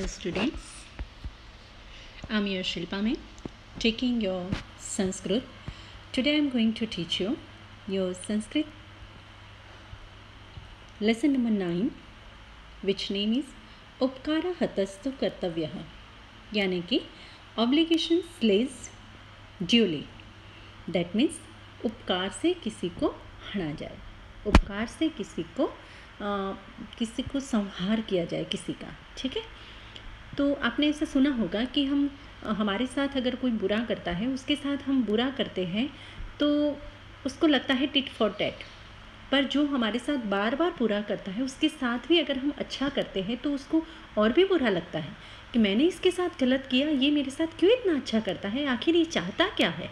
Hello students, I'm your Shilpa Mein, taking your Sanskrit. Today I'm going to teach you your Sanskrit lesson number 9, which name is उपकार हतस्तु कर्तव्यः, यानी कि obligation slays duly. That means उपकार से किसी को हणा जाए, उपकार से किसी को संहार किया जाए किसी का. ठीक है. तो आपने ऐसा सुना होगा कि हमारे साथ अगर कोई बुरा करता है, उसके साथ हम बुरा करते हैं तो उसको लगता है टिट फॉर टैट. पर जो हमारे साथ बार बार बुरा करता है, उसके साथ भी अगर हम अच्छा करते हैं तो उसको और भी बुरा लगता है कि मैंने इसके साथ गलत किया, ये मेरे साथ क्यों इतना अच्छा करता है, आखिर ये चाहता क्या है.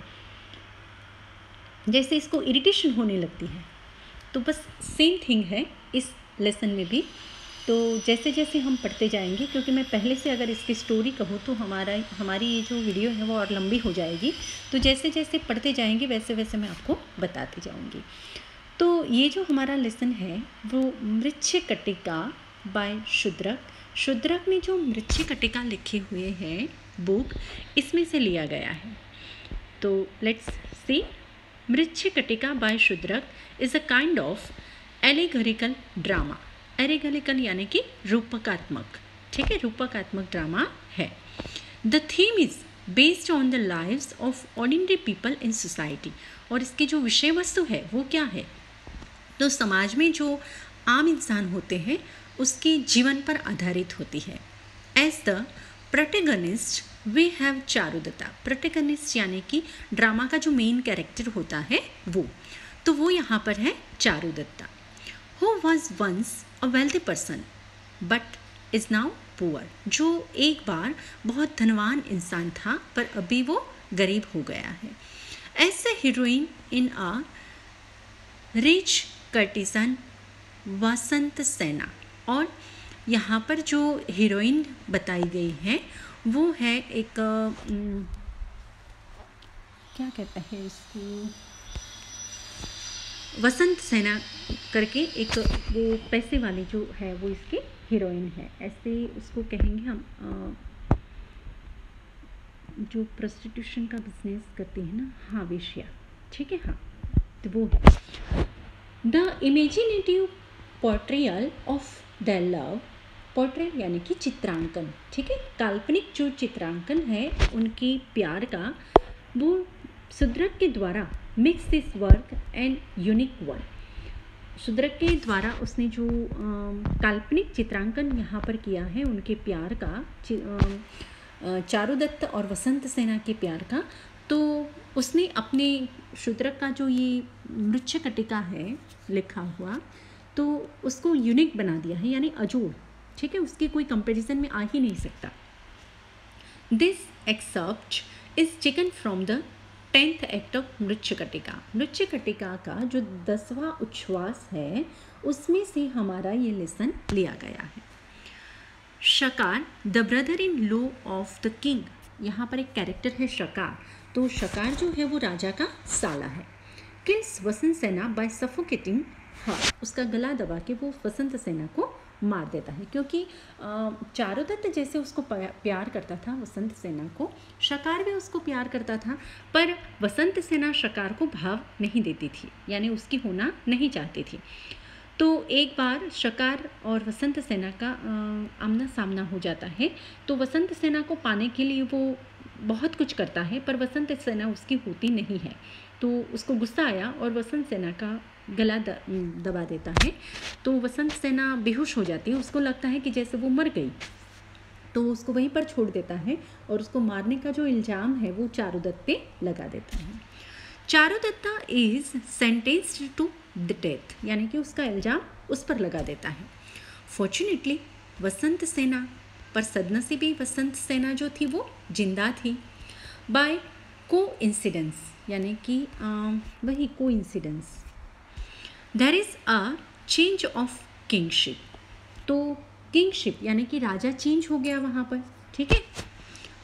जैसे इसको इरिटेशन होने लगती है. तो बस सेम थिंग है इस लेसन में भी. तो जैसे जैसे हम पढ़ते जाएंगे, क्योंकि मैं पहले से अगर इसकी स्टोरी कहूँ तो हमारी ये जो वीडियो है वो और लंबी हो जाएगी. तो जैसे जैसे पढ़ते जाएंगे वैसे वैसे मैं आपको बताती जाऊँगी. तो ये जो हमारा लेसन है वो मृच्छकटिका बाय शूद्रक. शूद्रक ने जो मृच्छकटिका लिखे हुए हैं बुक, इसमें से लिया गया है. तो let's see. Mricchakatika by Shudraka is a kind of allegorical drama. Allegorical यानी कि रूपकात्मक. ठीक है, रूपकात्मक ड्रामा है. The theme is based on the lives of ordinary people in society. और इसकी जो विषय वस्तु है वो क्या है, तो समाज में जो आम इंसान होते हैं उसके जीवन पर आधारित होती है. As the protagonist we have Charudatta. Protagonist यानी कि ड्रामा का जो मेन कैरेक्टर होता है वो, तो वो यहाँ पर है Charudatta. Who was once a wealthy person but is now poor. जो एक बार बहुत धनवान इंसान था पर अभी वो गरीब हो गया है. As the heroine in a rich courtesan Vasantasena. और यहाँ पर जो हीरोइन बताई गई है वो है एक क्या कहते हैं इसको, वसंत सेना करके एक वो पैसे वाली जो है वो इसकी हीरोइन है. ऐसे उसको कहेंगे हम जो प्रोस्टिट्यूशन का बिजनेस करती है ना, हाँ वेश्या. ठीक है, हाँ, तो वो है. The imaginative portrayal of the love. Portrayal यानी कि चित्रांकन. ठीक है, काल्पनिक जो चित्रांकन है उनकी प्यार का, वो शूद्रक के द्वारा mix this work and unique one. Shudraka के द्वारा उसने जो काल्पनिक चित्रांकन यहाँ पर किया है उनके प्यार का, चारुदत्त और वसंत सेना के प्यार का, तो उसने अपने शूद्रक का जो ये मृच्छकटिका है लिखा हुआ, तो उसको यूनिक बना दिया है, यानी अजोड़. ठीक है, उसके कोई कंपैरिजन में आ ही नहीं सकता. This except is taken from the 10th act of Mricchakatika. Mricchakatika का जो 10वां उच्छ्वास है उसमें से हमारा ये लेसन लिया गया है. शकार the brother in law of the king. यहाँ पर एक कैरेक्टर है शकार. तो शकार जो है वो राजा का साला है. किल्स वसंत सेना बाय सफोकेटिंग हर. उसका गला दबा के वो वसंत सेना को मार देता है. क्योंकि चारुदत्त जैसे उसको प्यार करता था वसंत सेना को, शकार भी उसको प्यार करता था, पर वसंत सेना शकार को भाव नहीं देती थी, यानी उसकी होना नहीं चाहती थी. तो एक बार शकार और वसंत सेना का आमना सामना हो जाता है. तो वसंत सेना को पाने के लिए वो बहुत कुछ करता है, पर वसंत सेना उसकी होती नहीं है. तो उसको गुस्सा आया और वसंत सेना का गला दबा देता है. तो वसंत सेना बेहोश हो जाती है. उसको लगता है कि जैसे वो मर गई, तो उसको वहीं पर छोड़ देता है और उसको मारने का जो इल्ज़ाम है वो चारुदत्त पे लगा देता है. Charudatta is sentenced to the death, यानी कि उसका इल्ज़ाम उस पर लगा देता है. फॉर्चुनेटली वसंत सेना, पर सदनसीबी वसंत सेना जो थी वो जिंदा थी. बाय को इंसिडेंस, यानी कि वही coincidence, there is a change of kingship. तो किंगशिप यानी कि राजा चेंज हो गया वहाँ पर. ठीक है.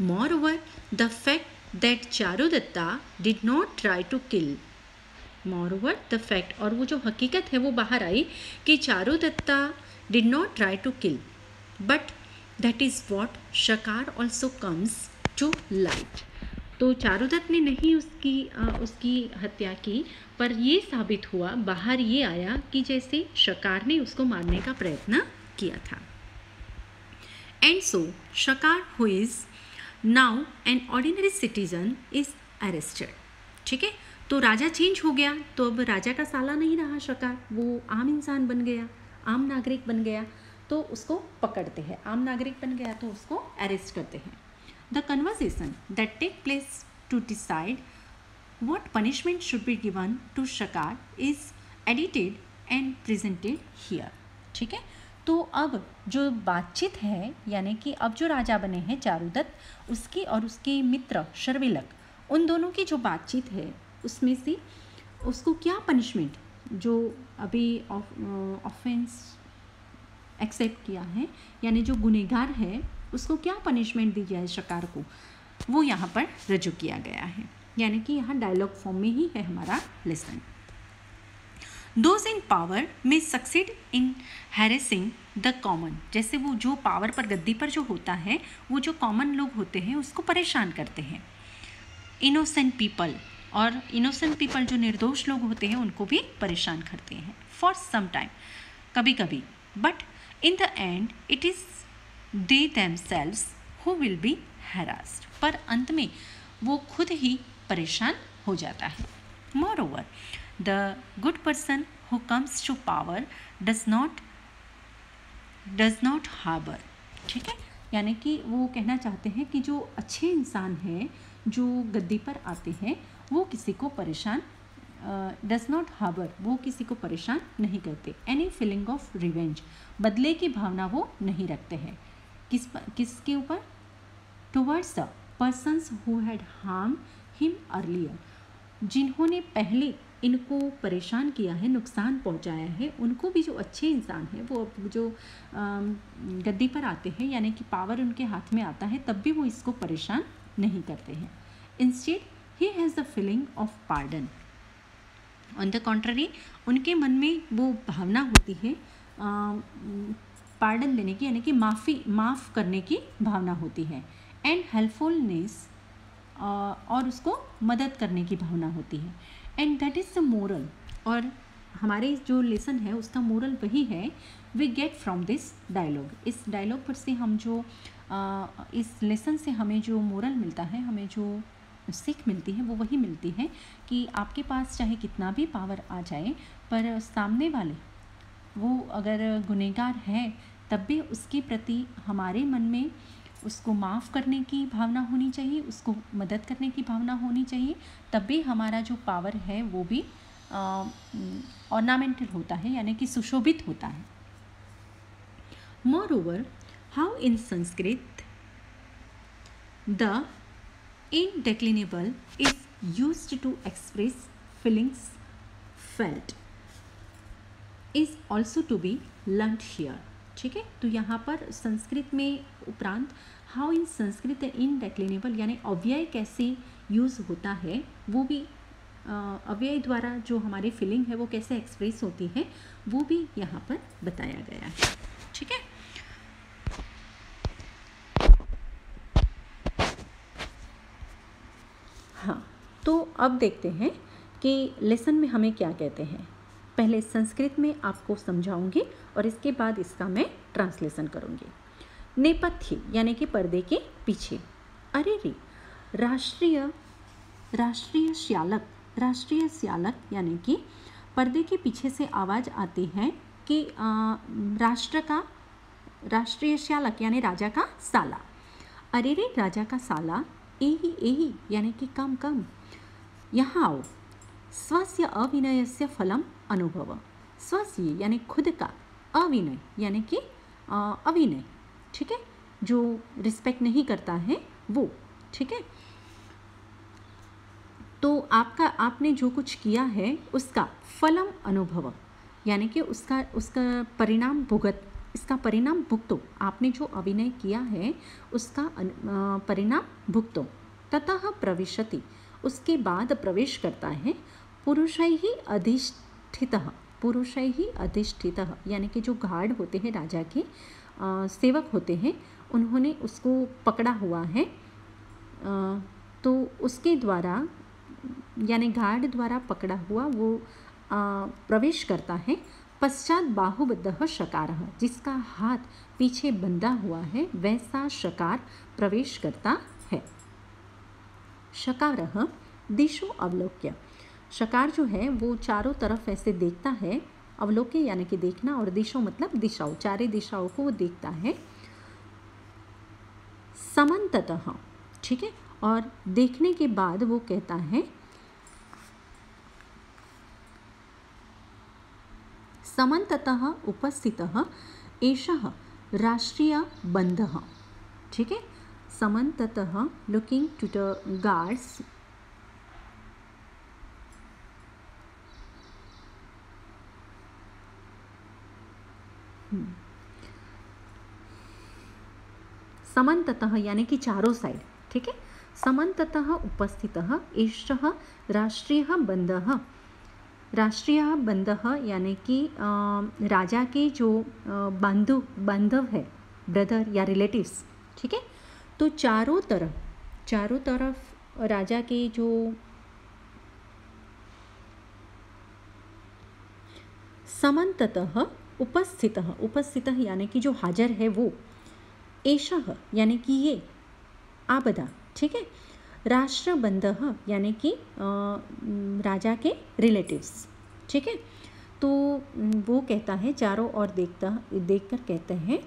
Moreover the fact that Charudatta did not try to kill. Moreover the fact, और वो जो हकीकत है वो बाहर आई कि Charudatta did not try to kill but that is what Shakara also comes to light. तो चारुदत्त ने नहीं उसकी हत्या की, पर ये साबित हुआ, बाहर ये आया कि जैसे शकार ने उसको मारने का प्रयत्न किया था। एंड सो शकार who is now an ordinary citizen is arrested. ठीक है, तो राजा चेंज हो गया, तो अब राजा का साला नहीं रहा शकार, वो आम इंसान बन गया, आम नागरिक बन गया, तो उसको पकड़ते हैं। आम नागरिक बन गया तो उसको अरेस्ट करते हैं। The conversation that take place to decide what punishment should be given to Shakar is edited and presented here। ठीक है, तो अब जो बातचीत है, यानी कि अब जो राजा बने हैं चारुदत्त, उसकी और उसके मित्र शर्विलक, उन दोनों की जो बातचीत है उसमें से उसको क्या पनिशमेंट, जो अभी ऑफेंस एक्सेप्ट किया है, यानी जो गुनहगार है उसको क्या पनिशमेंट दी जाए शकार को, वो यहाँ पर रजू किया गया है। यानी कि यहाँ डायलॉग फॉर्म में ही है हमारा लेसन। दोज इन पावर में succeed in harassing the common, जैसे वो जो पावर पर, गद्दी पर जो होता है, वो जो कॉमन लोग होते हैं उसको परेशान करते हैं। इनोसेंट पीपल, और इनोसेंट पीपल जो निर्दोष लोग होते हैं उनको भी परेशान करते हैं फॉर सम टाइम, कभी कभी। But in the end it is they themselves who will be harassed, पर अंत में वो खुद ही परेशान हो जाता है। Moreover the good person who comes to power does not harbour. ठीक है, यानी कि वो कहना चाहते हैं कि जो अच्छे इंसान हैं, जो गद्दी पर आते हैं, वो किसी को परेशान, डज नॉट हार्बर, वो किसी को परेशान नहीं करते। एनी फीलिंग ऑफ रिवेंज, बदले की भावना वो नहीं रखते हैं। किसके ऊपर? Towards the persons who had harmed him earlier, जिन्होंने पहले इनको परेशान किया है, नुकसान पहुंचाया है, उनको भी जो अच्छे इंसान हैं वो जो गद्दी पर आते हैं, यानी कि पावर उनके हाथ में आता है, तब भी वो इसको परेशान नहीं करते हैं। Instead he has the feeling of pardon, on the contrary उनके मन में वो भावना होती है पार्डन देने की, यानी कि माफ़ करने की भावना होती है। एंड हेल्पफुलनेस, और उसको मदद करने की भावना होती है। And that is the moral, और हमारे जो लेसन है उसका मोरल वही है, we get from this dialogue. इस डायलॉग पर से हम जो इस लेसन से हमें जो मोरल मिलता है, हमें जो सीख मिलती है, वो वही मिलती है कि आपके पास चाहे कितना भी पावर आ जाए, पर सामने वाले वो अगर गुनहगार है, तब भी उसके प्रति हमारे मन में उसको माफ़ करने की भावना होनी चाहिए, उसको मदद करने की भावना होनी चाहिए, तब भी हमारा जो पावर है वो भी ऑर्नामेंटल होता है, यानी कि सुशोभित होता है। Moreover how in Sanskrit the indeclinable is used to express feelings felt is also to be learnt here। ठीक है, तो यहाँ पर संस्कृत में उपरांत हाउ इन संस्कृत इनडेक्लिनेबल, यानी अव्यय कैसे यूज़ होता है, वो भी अव्यय द्वारा जो हमारी फीलिंग है वो कैसे एक्सप्रेस होती है, वो भी यहाँ पर बताया गया है। ठीक है, हाँ, तो अब देखते हैं कि लेसन में हमें क्या कहते हैं। पहले संस्कृत में आपको समझाऊंगी और इसके बाद इसका मैं ट्रांसलेशन करूंगी। नेपथ्य यानी कि पर्दे के पीछे। अरे रे, राष्ट्रीय श्यालक यानी कि पर्दे के पीछे से आवाज़ आती है कि राष्ट्रीय श्यालक यानी राजा का साला। अरे रे, राजा का साला, एही यानी कि कम यहाँ आओ। स्वस्य अविनयस्य फलम अनुभव। स्वस्य यानी खुद का, अविनय यानी कि अविनय, ठीक है, जो रिस्पेक्ट नहीं करता है वो, ठीक है। तो आपने जो कुछ किया है उसका फलम अनुभव, यानी कि उसका परिणाम इसका परिणाम भुगतो। आपने जो अभिनय किया है उसका परिणाम भुगतो। ततः प्रविशति, उसके बाद प्रवेश करता है। पुरुषैः अधिष्ठितः, यानी कि जो गार्ड होते हैं, राजा के सेवक होते हैं, उन्होंने उसको पकड़ा हुआ है, तो उसके द्वारा यानी गार्ड द्वारा पकड़ा हुआ वो प्रवेश करता है। पश्चात बाहुबद्धः शकारः, जिसका हाथ पीछे बंधा हुआ है वैसा शकार प्रवेश करता है। शकारः दिशो अवलोक्य, शकार जो है वो चारों तरफ ऐसे देखता है। अवलोक्य यानी कि देखना, और दिशो मतलब दिशाओं, चारे दिशाओं को वो देखता है। समन्ततः, ठीक है, और देखने के बाद वो कहता है समन्ततः उपस्थितः एषः राष्ट्रीयबन्धः, ठीक है, समन्ततः लुकिंग टू द गार्ड्स, समन्ततः यानी कि चारों साइड, ठीक है, समन्ततः उपस्थितः एषः राष्ट्रीयबन्धः, राष्ट्रीयबन्धः यानी कि राजा के जो बांधव है, ब्रदर या रिलेटिव्स, ठीक है, तो चारों तरफ राजा के जो समन्ततः उपस्थितः यानी कि जो हाजिर है वो, एषः यानी कि ये, आ બધા, ठीक है, राष्ट्रबंधः यानी कि राजा के रिलेटिव्स, ठीक है। तो वो कहता है, चारों ओर देखकर कहते हैं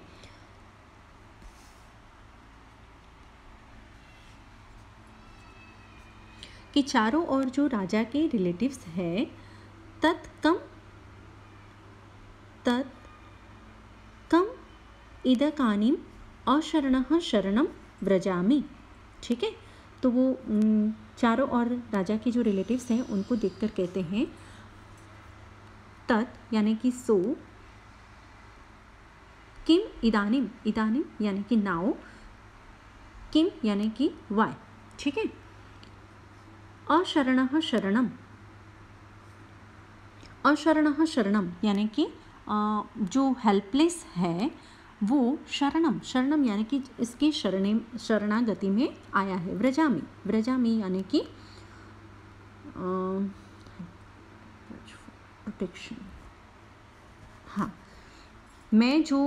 कि चारों ओर जो राजा के रिलेटिव्स है, तत्कम इदकानीम अशरणः शरणम व्रजामि, ठीक है। तो वो चारों ओर राजा के जो रिलेटिव्स हैं उनको देखकर कहते हैं तत् यानी कि सो, किम इदानीम यानी कि नाउ, किम यानी कि वाई, ठीक है। अशरणः शरणम यानी कि जो हेल्पलेस है वो शरणम यानी कि इसकी शरणागति में आया है। व्रजामी यानी कि प्रोटेक्शन, हाँ, मैं जो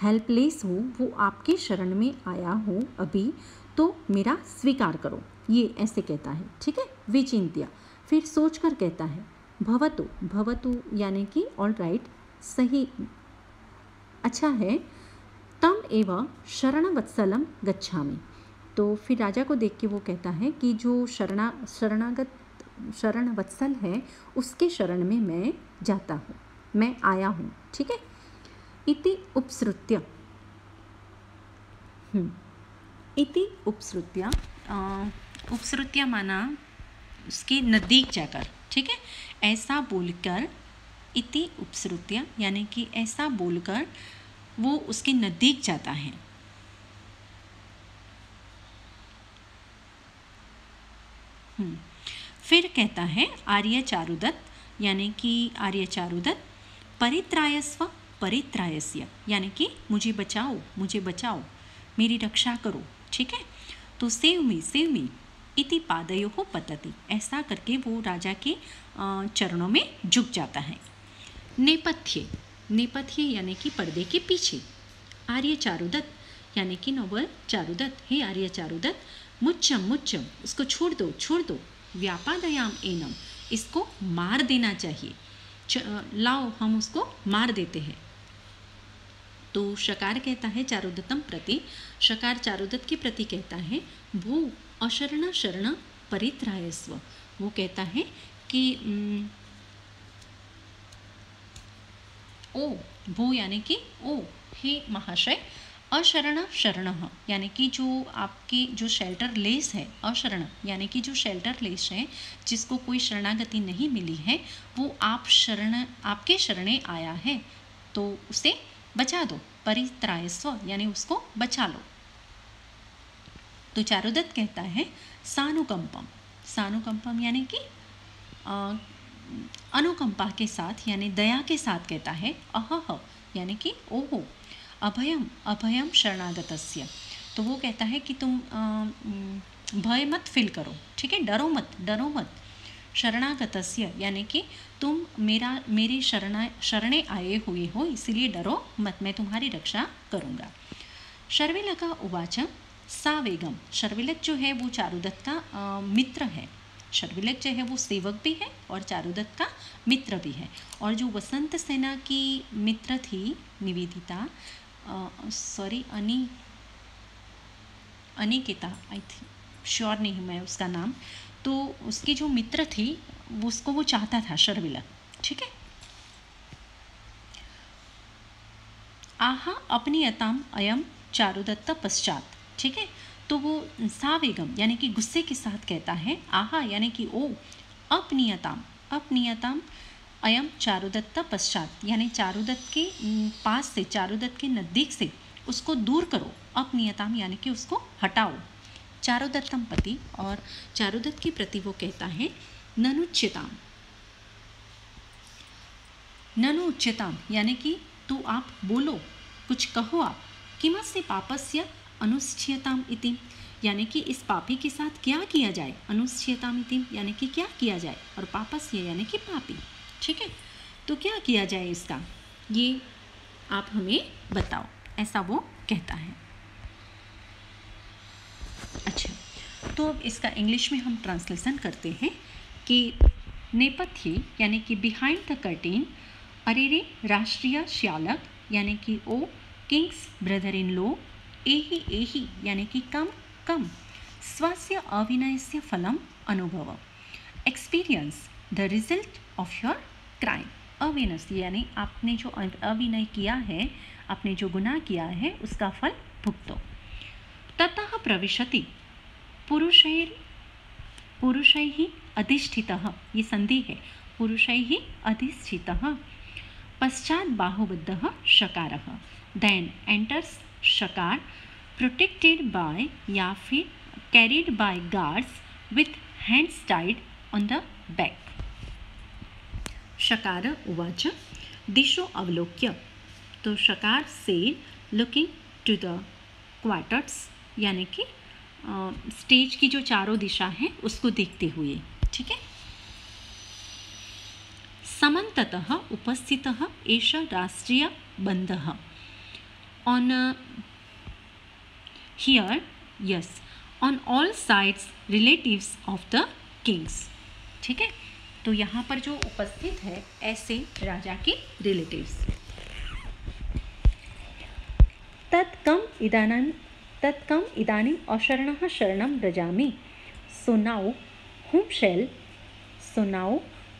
हेल्पलेस हूँ वो आपके शरण में आया हूँ अभी, तो मेरा स्वीकार करो, ये ऐसे कहता है, ठीक है। विचिंत्य, फिर सोचकर कहता है भवतु यानी कि ऑल राइट, सही, अच्छा है। तम एव शरणवत्सलम गच्छामि, तो फिर राजा को देख के वो कहता है कि जो शरणवत्सल है उसके शरण में मैं जाता हूँ, मैं आया हूँ, ठीक है। इति उपसृत्य, उपसृत्य माना उसके नज़दीक जाकर, ठीक है, ऐसा बोलकर, इति उपसृत्य यानी कि ऐसा बोलकर वो उसके नज़दीक जाता है। फिर कहता है आर्य चारुदत्त यानी कि आर्य चारुदत्त, परित्रायस्य यानी कि मुझे बचाओ, मेरी रक्षा करो, ठीक है। तो सेव मी इति पादयोः पतति, ऐसा करके वो राजा के चरणों में झुक जाता है। नेपथ्य यानी कि पर्दे के पीछे। आर्य चारुदत्त यानी कि नोबल चारुदत्त, हे आर्य चारुदत्त, मुच्चम, उसको छोड़ दो, व्यापादयाम एनम, इसको मार देना चाहिए, लाओ हम उसको मार देते हैं। तो शकार कहता है चारुदत्तम प्रति, शकार चारुदत्त के प्रति कहता है वो शरण परित्रायस्व, वो कहता है कि वो यानी कि हे महाशय, शरण यानी कि जो आपके जो शेल्टर लेस है, अशरण यानी कि जो शेल्टर लेस है जिसको कोई शरणागति नहीं मिली है, वो आपके शरणे आया है, तो उसे बचा दो, परित्रायस्व यानी उसको बचा लो। तो चारुदत्त कहता है सानुकंपम यानी कि अनुकंपा के साथ यानी दया के साथ कहता है, अहह यानी कि ओहो, अभयम अभयम शरणागतस्य। तो वो कहता है कि तुम भय मत फील करो, ठीक है, डरो मत। शरणागतस्य यानी कि तुम मेरी शरणे आए हुए हो, इसीलिए डरो मत, मैं तुम्हारी रक्षा करूँगा। शर्विलका उवाच सावेगम। शर्विलक जो है वो चारुदत्त का मित्र है। शर्विलक जो है वो सेवक भी है और चारुदत्त का मित्र भी है। और जो वसंत सेना की मित्र थी Nivedita, Aniketa, I think, sure नहीं हूँ मैं उसका नाम, तो उसकी जो मित्र थी उसको वो चाहता था शर्विलक, ठीक है। आहा अपनीयताम अयम चारुदत्त पश्चात, ठीक है। तो वो सावेगम यानी कि गुस्से के साथ कहता है, आहा यानी कि ओ, अपनीयताम अयम चारुदत्त पश्चात, यानी चारुदत्त के पास से, चारुदत्त के नज़दीक से उसको दूर करो। अपनीयताम यानी कि उसको हटाओ। चारुदत्तम पति, और चारुदत्त की प्रति वो कहता है ननु उच्यताम यानी कि तू आप बोलो, कुछ कहो आप। किमस्य पापस्य अनुच्छेयताम इति, यानी कि इस पापी के साथ क्या किया जाए। अनुच्छेयताम इति यानी कि क्या किया जाए, और पापस्य यानी कि पापी, ठीक है। तो क्या किया जाए इसका, ये आप हमें बताओ, ऐसा वो कहता है। अच्छा, तो अब इसका इंग्लिश में हम ट्रांसलेशन करते हैं कि नेपथ्य यानी कि बिहाइंड द कर्टेन, अरेरे राष्ट्रीय श्यालक यानी कि O king's brother in law, एहि यानी कि कम स्वस्य अविनयस्य फलम अनुभव, experience the result of your crime. अविनय यानी आपने जो अविनय किया है, आपने जो गुनाह किया है, उसका फल भुगतो। ततः प्रविशति पुरुषैः अधिष्ठितः, ये संधि है, पुरुषैः अधिष्ठितः, पश्चात बाहुबद्धः शकारः, then enters Shakara protected by या फिर carried by guards with hands tied on the back. Shakara उवाच दिशो अवलोक्य, तो शकार से लुकिंग टू द क्वार्टर्स यानी कि स्टेज की जो चारों दिशा है उसको देखते हुए, ठीक है। समन्ततः उपस्थितः एष राष्ट्रीय बंधः on here, yes, on all sides relatives of the kings, ठीक है। तो यहाँ पर जो उपस्थित है ऐसे राजा के रिलेटिव्स। तत्कम इदानीम अशरणः शरणं व्रजामि, so now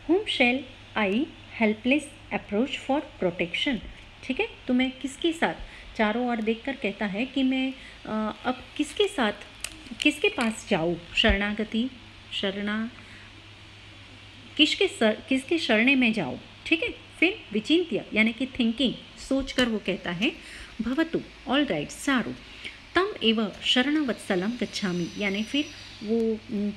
whom shall I helpless approach for protection, ठीक है। तो मैं किसके साथ, चारों ओर देखकर कहता है कि मैं अब किसके पास जाऊँ, किसके शरणे में जाऊँ, ठीक है। फिर विचिंत्य यानी कि थिंकिंग, सोचकर वो कहता है भवतु, ऑल राइट, सारू, तम एव शरणवत्सलम गच्छामि, यानी फिर वो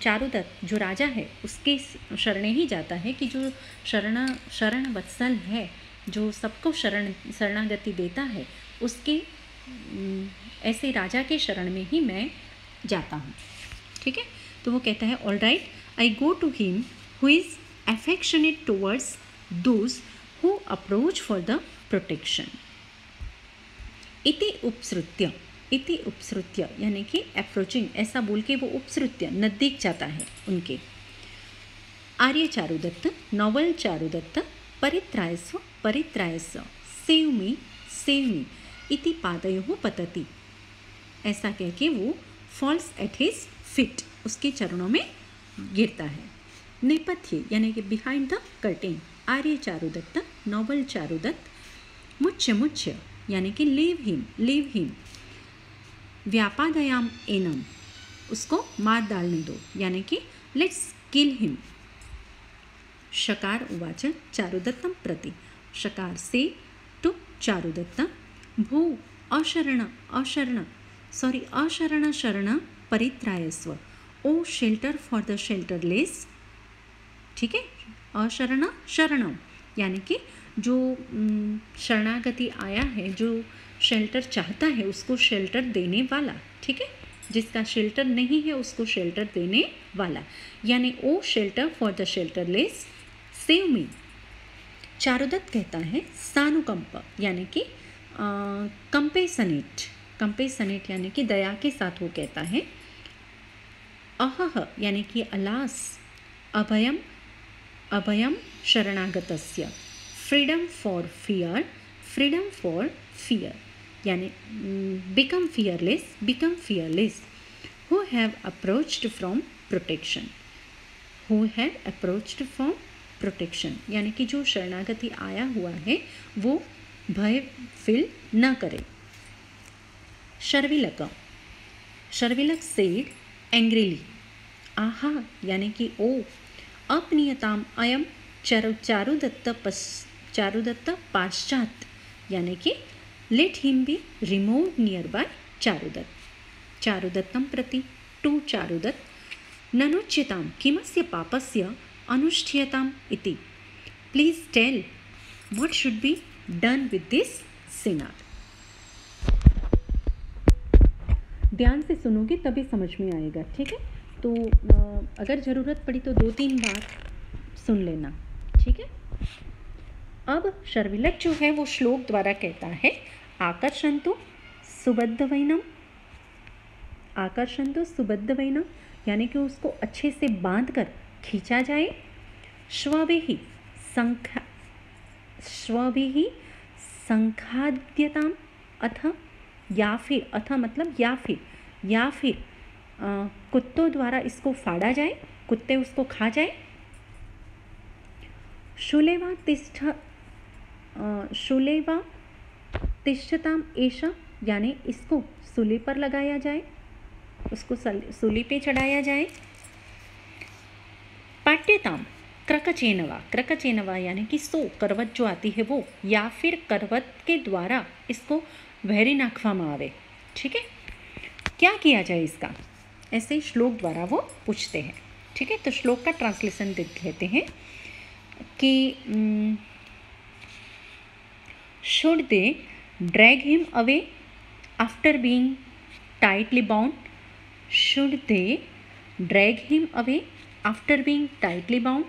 चारुदत्त जो राजा है उसके शरणे ही जाता है कि जो शरणवत्सल है, जो सबको शरणागति देता है, उसके ऐसे राजा के शरण में ही मैं जाता हूँ, ठीक है। तो वो कहता है all right, I go to him who is affectionate towards those who approach for the protection. इति उपसृत्य यानी कि अप्रोचिंग, ऐसा बोल के वो उपसृत्य नज़दीक जाता है उनके। आर्य चारुदत्त, नॉवल चारुदत्त, परित्रायस्व सेव मी इति पादयोः पतति, ऐसा कह के वो फॉल्स एट हिज फीट, उसके चरणों में गिरता है। नेपथ्य यानी कि बिहाइंड द कर्टेन, आर्य चारुदत्त, नॉवल चारुदत्त, मुच्य यानी कि लीव हिम, व्यापादयाम एनम, उसको मार डालने दो, यानी कि लेट्स किल हिम। शकार उवाच चारुदत्तम प्रति, शकार से टू चारुदत्त, भो अशरण शरण परित्रायस्व, ओ शेल्टर फॉर द शेल्टरलेस, ठीक है। अशरणम यानी कि जो शरणागति आया है, जो शेल्टर चाहता है उसको शेल्टर देने वाला, ठीक है। जिसका शेल्टर नहीं है उसको शेल्टर देने वाला, यानी O shelter for the shelterless save me. Charudatta कहता है सानुकंप यानी कि कंपेसनेट, कंपेसनेट यानी कि दया के साथ वो कहता है। अहह यानी कि अलास, अभयम, अभयम शरणागतस्य, freedom for fear, freedom for fear यानी become fearless, become fearless, who have approached from protection, who have approached from protection यानी कि जो शरणागति आया हुआ है वो भय फील न करे। शर्विलक, शर्विलक सेड एंग्रीली, आहा यानी कि ओ, अपनीयताम अयम चारुदत्त पाश्चात यानी कि let him be remove near by Charudatta. चारुदत्तं प्रति टू चारुदत्त, ननुच्यताम किमस्य पापस्य अनुष्ठीयताम इति, please tell what should be done with this sinner. ध्यान से सुनोगे तभी समझ में आएगा, ठीक है। तो अगर ज़रूरत पड़ी तो 2-3 बार सुन लेना, ठीक है। अब शर्विलक जो है वो श्लोक द्वारा कहता है आकर्षन्तु सुबद्धवैनम, आकर्षन्तु सुबद्धवैनम यानी कि उसको अच्छे से बांध कर खींचा जाए। श्वभिः संखाद्यताम अथ या फिर, अथ मतलब या फिर कुत्तों द्वारा इसको फाड़ा जाए, कुत्ते उसको खा जाए। शूलेवा तिष्ठताम एषा यानी इसको सूली पर लगाया जाए, उसको सूली पे चढ़ाया जाए। पाट्यताम क्रकचेनवा, क्रकचेनवा यानी कि सो करवत जो आती है वो, या फिर करवत के द्वारा इसको वहरी नाखवामा आवे, ठीक है। क्या किया जाए इसका, ऐसे श्लोक द्वारा वो पूछते हैं, ठीक है। तो श्लोक का ट्रांसलेशन देख लेते हैं कि should they drag him away after being tightly bound, should they drag him away after being tightly bound,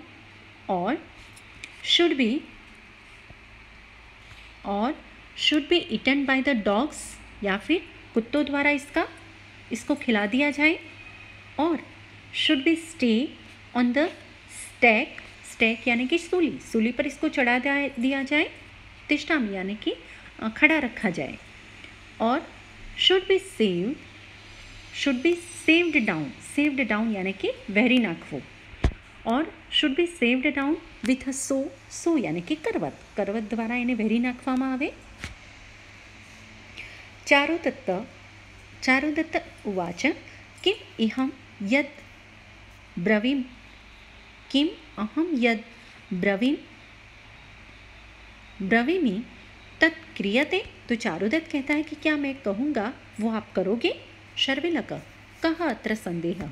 और should be eaten by the dogs या फिर कुत्तों द्वारा इसको खिला दिया जाए। और should be stay on the stack, stack यानी कि सूली पर इसको चढ़ा दिया जाए। तिष्ठाम यानी कि खड़ा रखा जाए। और should be sawed down, sawed down यानी कि वहरी नाखवो। और should be sawed down with a saw यानी कि करवत द्वारा इन्हें वहरी नाखवामा आवे। चारुदत्त उवाच किम अहम यद ब्रवीमि तत् क्रियते। तो चारुदत्त कहता है कि क्या मैं कहूँगा वो आप करोगे। शर्विलक कः अत्र संदेहः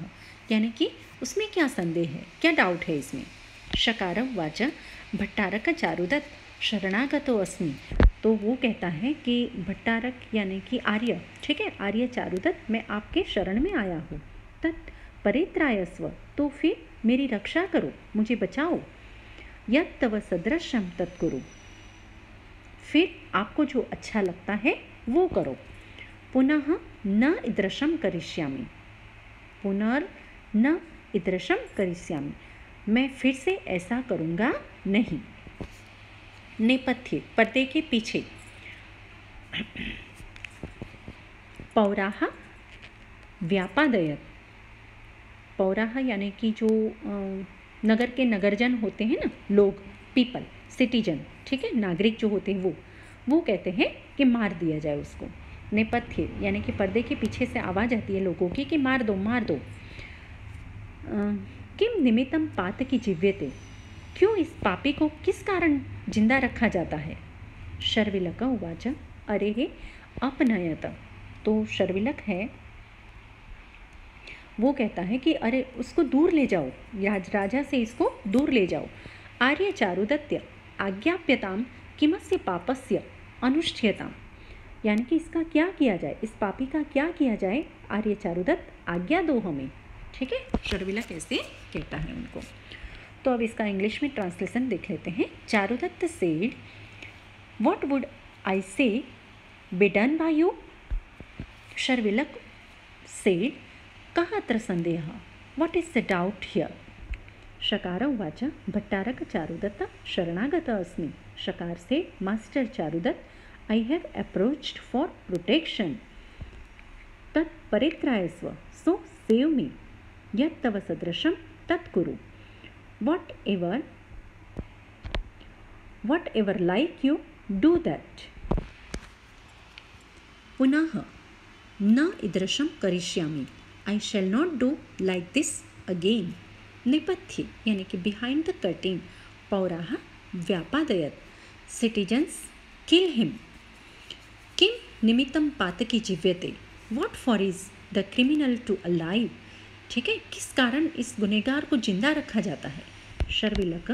यानी कि उसमें क्या संदेह है, क्या डाउट है इसमें। शकार उवाच भट्टारक चारुदत्त शरणागतो अस्मि। तो वो कहता है कि भट्टारक यानी कि आर्य, ठीक है, आर्य चारुदत्त मैं आपके शरण में आया हूँ। तत् परित्रायस्व तो फिर मेरी रक्षा करो, मुझे बचाओ। यत् तव सदृशम तत्कुरु, फिर आपको जो अच्छा लगता है वो करो। पुनः न ईदृशम करिष्यामि, पुनर्न ईदृशम करिष्यामि, मैं फिर से ऐसा करूँगा नहीं। नेपथ्य पर्दे के पीछे। पौराह व्यापादयत, पौराह यानी कि जो नगर के नगरजन होते हैं ना, लोग, पीपल, सिटीजन, ठीक है, नागरिक जो होते हैं वो कहते हैं कि मार दिया जाए उसको। नेपथ्य यानी कि पर्दे के पीछे से आवाज़ आती है लोगों की कि मार दो मार दो। किम निमित्तम पातकी जीव्यते, क्यों इस पापी को किस कारण जिंदा रखा जाता है। शर्विलक उवाच अरे हे अपनयत। तो शर्विलक है वो कहता है कि अरे उसको दूर ले जाओ, राजा से इसको दूर ले जाओ। आर्य चारुदत्य आज्ञाप्यताम किमस्य पापस्य अनुष्ठीयताम, यानी कि इसका क्या किया जाए, इस पापी का क्या किया जाए, आर्य चारुदत्त आज्ञा दो हमें। ठीक है, शर्विलक ऐसे कहता है उनको। तो अब इसका इंग्लिश में ट्रांसलेशन देख लेते हैं। Charudatta said, what would I say be done by you? Sharvilaka said, कः अत्र सन्देहः? What is the doubt here? Shakara उवाच, भट्टारक चारुदत्त शरणागत अस्मि। Shakara say, master Charudatta, I have approached for protection, तत् परित्रायस्व, सो सेव मी, यत् तव सदृशं तत् कुरु, whatever like you do that. पुनः न ईदृशं करिष्यामि, I shall not do like this again. नेपथ्ये यानी कि बिहाइंड द कर्टेन पौराः व्यापादयत्, सिटीजन्स किल हिम, किम निमित्तं पातकी जीव्यते, what for is the criminal to alive? ठीक है, किस कारण इस गुनहगार को जिंदा रखा जाता है? शर्विलक,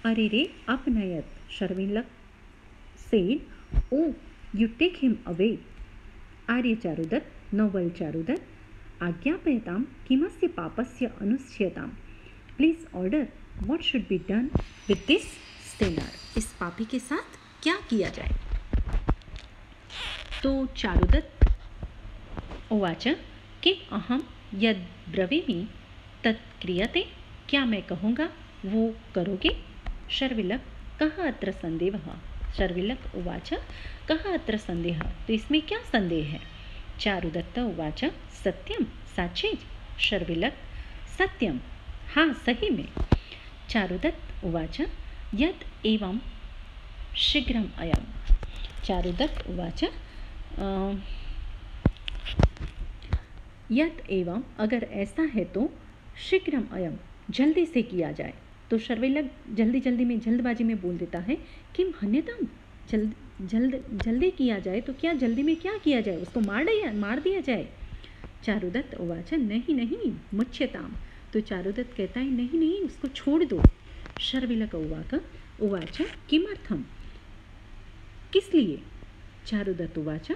अरे रे अपनयत। Sharvilaka said, O you take him away. आर्य चारुदत्त, नोबल चारुदत्त, आज्ञापयतां किमस्य पापस्य अनुष्यतां, please order what should be done with this stealer. इस पापी के साथ क्या किया जाए? तो चारुदत्त उवाच, किम अहम यद ब्रवीमि तत् क्रियते? क्या मैं कहूँगा वो करोगे? शर्विलक, कः अत्र संदेहः? शर्विलक उवाच, कः अत्र संदेहः? तो इसमें क्या संदेह है? चारुदत्त उवाच, सत्यम साक्षी। शर्विलक, सत्यम, हाँ सही में। चारुदत्त उवाच, यत् एवं शीघ्रम अयम। चारुदत्त उवाच, यत् एवं, अगर ऐसा है तो, शीघ्रम अयम, जल्दी से किया जाए। तो शर्विलक जल्दी में, जल्दबाजी में बोल देता है, किम हन्यतम, जल्दी किया जाए तो क्या जल्दी में क्या किया जाए? उसको मार दिया जाए। चारुदत्त उवाच, नहीं मुच्यताम। तो चारुदत्त कहता है, नहीं उसको छोड़ दो। शर्विलक उवाच, किमर्थम, किस लिए? चारुदत्त उवाच,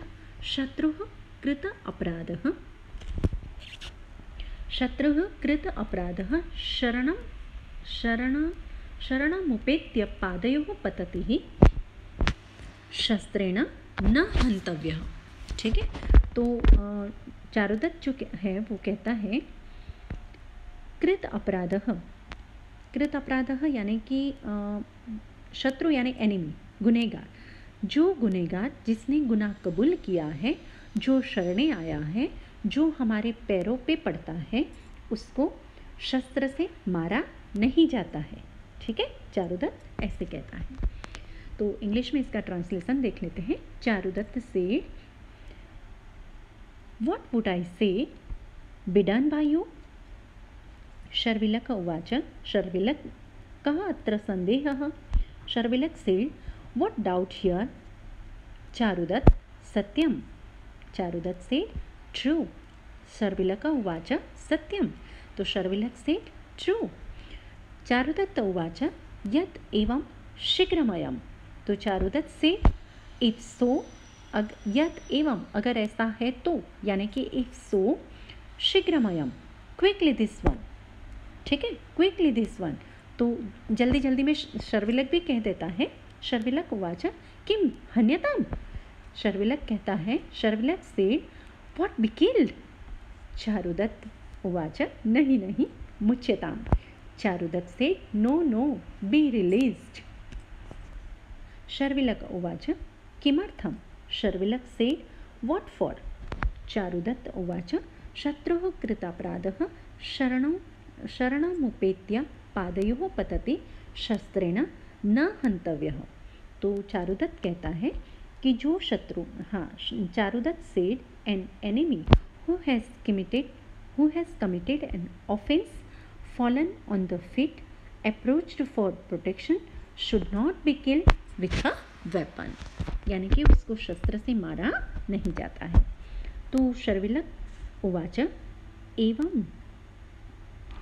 शत्रुः कृत अपराधः शरणमुपेत्य पादयोः पतति शस्त्रेण न हन्तव्यः। ठीक है, तो चारुदत्त जो है वो कहता है, कृत अपराधः यानी कि शत्रु यानी एनिमी, गुनहगार। जो गुनहगार जिसने गुनाह कबूल किया है, जो शरणे आया है, जो हमारे पैरों पे पड़ता है, उसको शस्त्र से मारा नहीं जाता है। ठीक है, चारुदत्त ऐसे कहता है। तो इंग्लिश में इसका ट्रांसलेशन देख लेते हैं। चारुदत्त से, what would I say be done by you? Sharvilaka उवाच, शर्विलक, कः अत्र संदेहः? Sharvilaka said, what doubt here? Charudatta, सत्यम। Charudatta said, true. शर्विलक उवाच, सत्यम। तो शर्विलक सेड, ट्रू। चारुदत्त उवाच, यत् एवं शीघ्रमयम। तो चारुदत्त से, इफ सो, यत् एवं, अगर ऐसा है तो, यानी कि इफ सो, शीघ्रमयम, क्विकली दिस वन। ठीक है, क्विकली दिस वन। तो जल्दी में शर्विलक भी कह देता है। शर्विलक उवाच, किम हन्यताम? शर्विलक कहता है, शर्विलक से, व्हाट बी किल्ड? चारुदत्त उवाच, नहीं मुच्यताम। चारुदत्त से, नो बी रिलीज्ड। शर्विलक उवाच, किमर्थम? शर्विलक से, व्हाट फॉर? चारुदत्त उवाच, शत्रुः कृतापराधः शरणमुपेत्य पादयोः पतति शस्त्रेण न हन्तव्यः। तो चारुदत्त कहता है कि जो शत्रु, हाँ, Charudatta said, an enemy who has committed an offense, fallen on the feet, approached for protection, should not be killed with a weapon। यानी कि उसको शस्त्र से मारा नहीं जाता है। तो शर्विलक उवाच, एवं,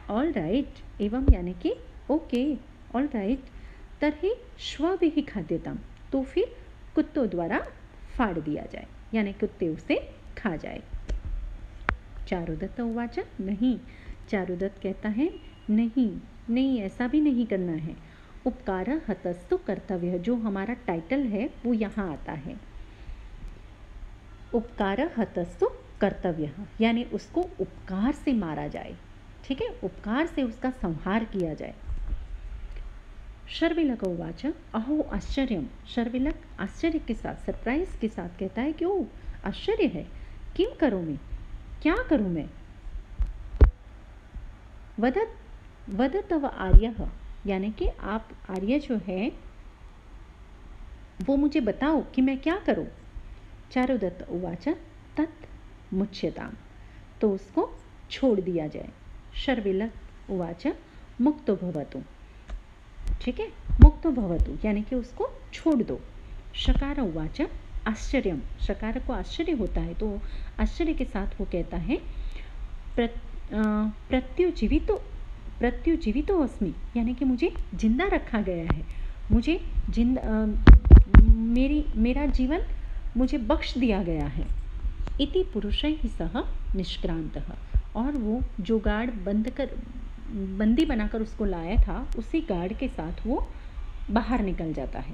ऑल राइट, एवं यानी कि ओके, ऑल राइट, तर्हि श्वभिः खाद्यताम। तो फिर कुत्तों द्वारा फाड़ दिया जाए। यानी कुत्ते उसे खा जाए। चारुदत्त उवाच नहीं। चारुदत्त कहता है नहीं नहीं, ऐसा भी नहीं करना है। उपकार हतस्तु कर्तव्य, जो हमारा टाइटल है वो यहाँ आता है। उपकार हतस्तु कर्तव्य, यानी उसको उपकार से मारा जाए। ठीक है, उपकार से उसका संहार किया जाए। शर्विलक उवाच अहो आश्चर्यम। शर्विलक आश्चर्य के साथ, सरप्राइज के साथ कहता है कि ओ आश्चर्य है, किम करूँ मैं, क्या करूँ मैं। वद तव आर्य, यानी कि आप आर्य जो है वो मुझे बताओ कि मैं क्या करूं। चारुदत्त उवाच तत् मुच्यताम, तो उसको छोड़ दिया जाए। शर्विलक उवाच मुक्तो भवतु। ठीक है, मुक्तो भवतु यानी कि उसको छोड़ दो। शकार उवाच आश्चर्यम, शकार को आश्चर्य होता है तो आश्चर्य के साथ वो कहता है प्रत्युजीवितो अस्मि, यानी कि मुझे जिंदा रखा गया है, मुझे मेरा जीवन मुझे बख्श दिया गया है। इति पुरुषैः सह निष्क्रांतः, और वो जो गार्ड बंदी बनाकर उसको लाया था उसी गार्ड के साथ वो बाहर निकल जाता है।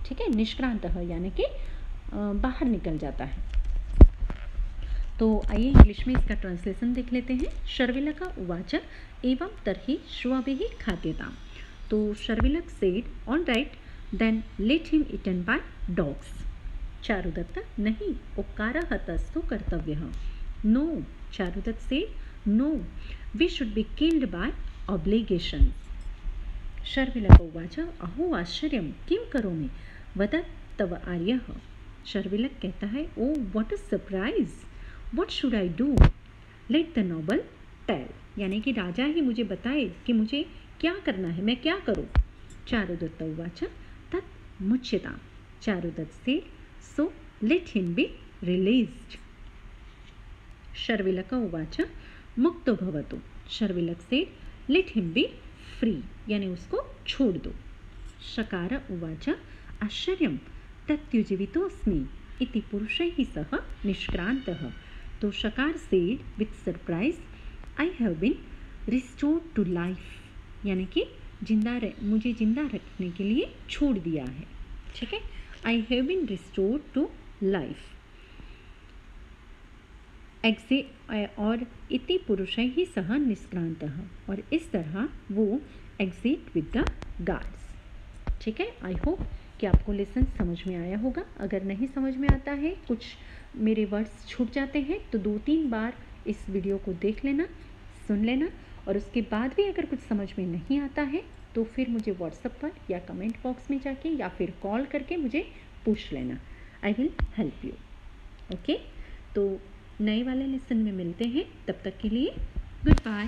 ठीक है, निष्क्रांतः यानी कि बाहर निकल जाता है। तो आइए इंग्लिश में इसका ट्रांसलेशन देख लेते हैं। शर्विलका उवाच एवं तर्हि श्वभिः खाद्यताम्। तो Sharvilaka said all right then let him eaten by dogs. Charudatta नहीं, उपकारः हतस्तु कर्तव्यः। No, Charudatta said no, we should be killed by obligations. Sharvilaka उवाच अहो आश्चर्यं किं करोमि वद तव आर्यः। शर्विलक कहता है oh what a surprise, what should I do, let the noble tell, यानी कि राजा ही मुझे बताए कि मुझे क्या करना है, मैं क्या करूं। चारुदत्त उवाच तत् मुच्यताम्। Charudatta say so let him be released. Sharvilaka उवाच मुक्तो भवतु। शर्विलक से लेट हिम बी फ्री, यानी उसको छोड़ दो। शकार उवाच आश्चर्यं प्रत्युजीवितोऽस्मि इति पुरुषैः सह निष्क्रांतः। तो Shakara said with surprise I have been restored to life, यानी कि मुझे जिंदा रखने के लिए छोड़ दिया है। ठीक है, I have been restored to life. और इति पुरुषैः सह निष्क्रांतः, और इस तरह वो एग्जिट विद द गार्ड्स। ठीक है, आई होप कि आपको लेसन समझ में आया होगा। अगर नहीं समझ में आता है, कुछ मेरे वर्ड्स छूट जाते हैं, तो 2-3 बार इस वीडियो को देख लेना, सुन लेना, और उसके बाद भी अगर कुछ समझ में नहीं आता है तो फिर मुझे व्हाट्सएप पर या कमेंट बॉक्स में जाके या फिर कॉल करके मुझे पूछ लेना। I will help you. Okay, तो नए वाले लेसन में मिलते हैं, तब तक के लिए गुड बाय।